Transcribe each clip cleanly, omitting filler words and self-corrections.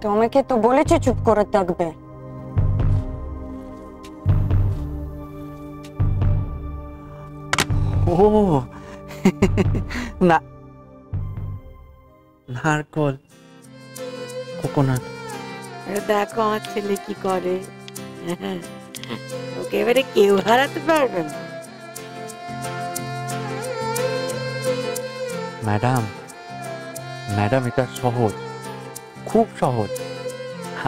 তোমাকে তো বলেছি চুপ করে থাকবে। ও না, নারকল, কোকোনাট। দেখো আমার ছেলে কি করে, ওকে এবারে কেউ হারাতে পারবে না। ম্যাডাম, ম্যাডাম এটা সহজ, খুব সহজ।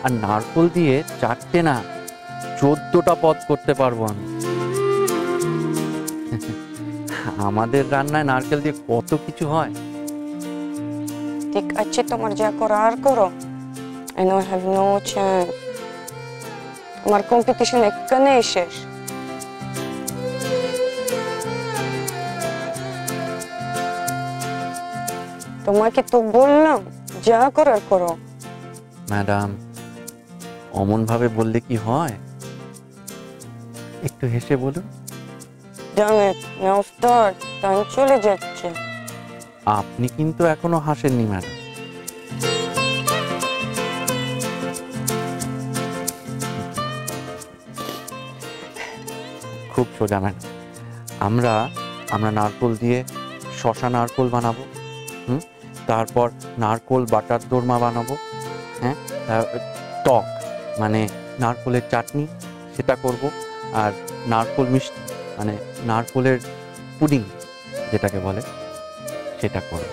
আর নারকল দিয়ে 4টে না 14টা পদ করতে পারবো আমি। আমাদের রান্নায় নারকেল দিয়ে কত কিছু হয়। ঠিক আছে, তোমার যা করার করো। I know I have no chance. আমার কম্পিটিশন এখানেই শেষ। তোমাকে তো বললাম যা করার করো। ম্যাডাম, অমন ভাবে বললে কি হয়? একটু হেসে বলুন। Damn it, now start. Time চলে যাচ্ছে। আপনি কিন্তু এখনো হাসেননি ম্যাডাম। খুব সোজা ম্যাডাম। আমরা নারকোল দিয়ে শসা নারকোল বানাবো। তারপর নারকোল বাটার দোরমা বানাবো। হ্যাঁ, টক মানে নারকোলের চাটনি সেটা করব। আর নারকোল মিষ্টি মানে নারকোলের পুডিং যেটাকে বলে সেটা করব।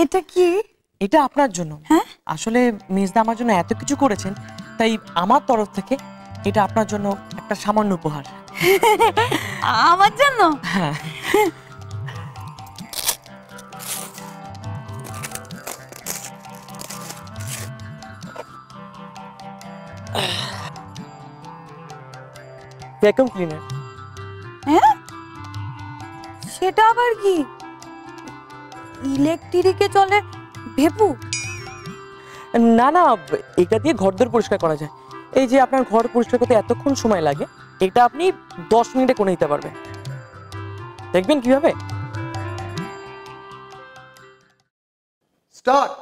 এটা কি? এটা আপনার জন্য। হ্যাঁ, আসলে মেজদা আমার জন্য এত কিছু করেছেন, তাই আমার তরফ থেকে এটা আপনার জন্য একটা সামান্য উপহার। আমার জন্য? হ্যাঁ। Vacuum cleaner. হ্যাঁ, সেটা আবার কি? ইলেকট্রিকে চলে ভেপু? না না, এটা দিয়ে ঘরদোর পরিষ্কার করা যায়। এই যে আপনার ঘর পরিষ্কার করতে এতক্ষণ সময় লাগে, এটা আপনি 10 মিনিটে করে নিতে পারবেন। দেখবেন কিভাবে। স্টার্ট।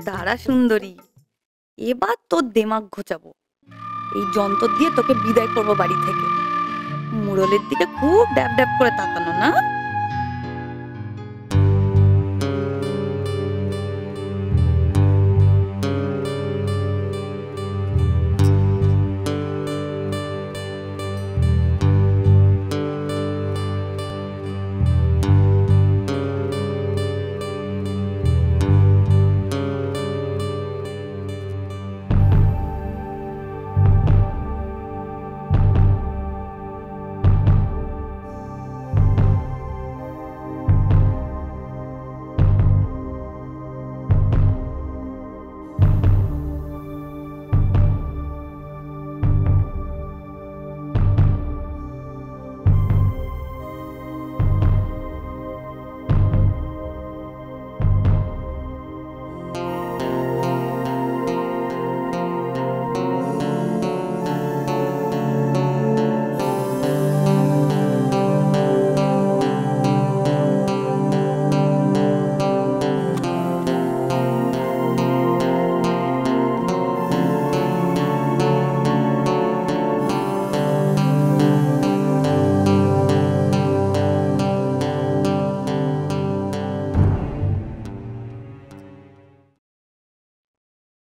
দাঁড়া সুন্দরী, এবার তোর দেমাগ ঘোচাবো। এই যন্ত্র দিয়ে তোকে বিদায় করবো বাড়ি থেকে। মুরলের দিকে খুব ড্যাব ড্যাব করে তাকানো না?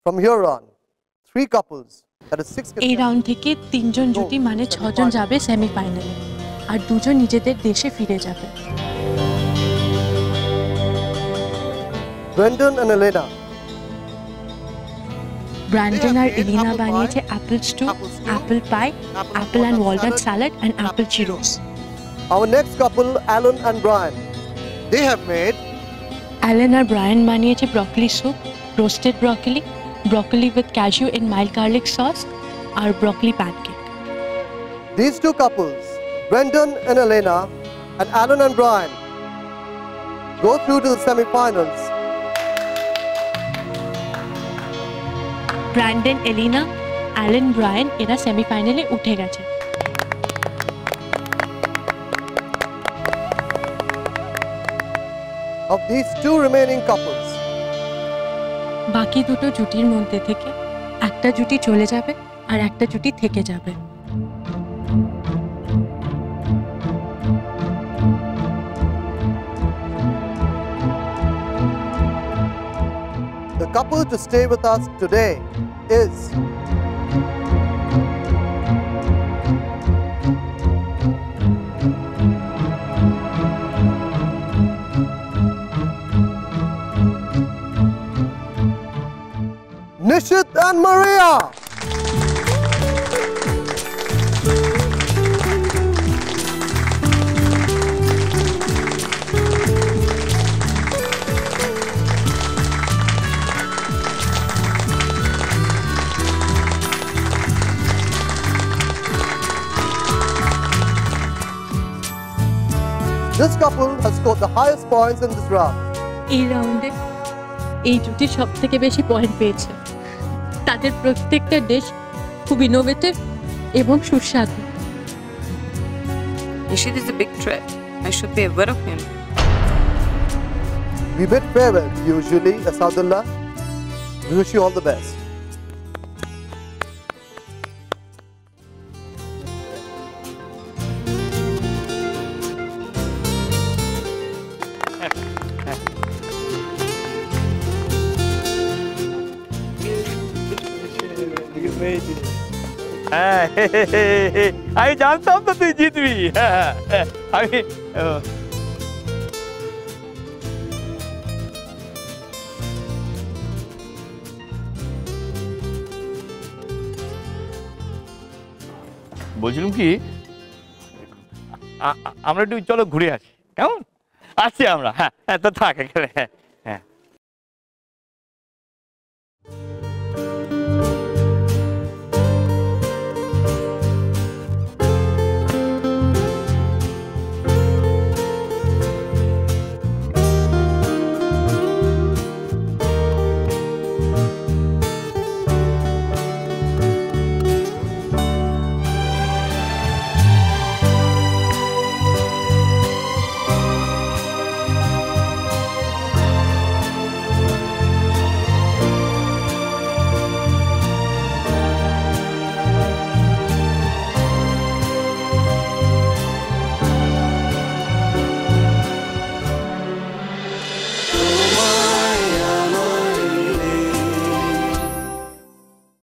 From here on, 3 couples, that is 6 এই রাউন্ড থেকে 3 জন জুটি মানে 6 জন যাবে সেমিফাইনালে আর 2 জন নিজেদের দেশে ফিরে যাবে। Brendan and Elena. ব্র্যান্ডন আর এলিনা বানিয়েছে apple stew, apple pie, apple and walnut salad and apple cheerios. Our next couple, Alan and Brian. They have made Alan আর ব্রায়ান বানিয়েছে broccoli soup, roasted broccoli, broccoli with cashew in mild garlic sauce আর broccoli pancake. these 2 couples, Brendan and Elena, and Alan and Brian, go through to the semi-finals. Brandon, Elina, Allen, Brian এরা সেমিফাইনালে উঠে গেছে। Of these 2 remaining couples, বাকি দুটো জুটির মধ্যে থেকে একটা জুটি চলে যাবে আর একটা জুটি থেকে যাবে। the couple to stay with us today is Nishit and Maria. This couple has scored the highest points in this round. এই রাউন্ডে এই জুটি সব থেকে বেশি পয়েন্ট পেয়েছে। তাদের প্রত্যেকটা ডিশ খুব ইনোভেটিভ এবং সুস্বাদু। Nishit is a big threat. I should be aware of him. We bid farewell to you, Julie, Asadullah. We wish you all the best. আমি জানতাম তো তুই জিতবি। আমি বলছিলাম কি আমরা একটু চলো ঘুরে আসি, কেমন? আসছি আমরা। হ্যাঁ, তো থাক এখানে।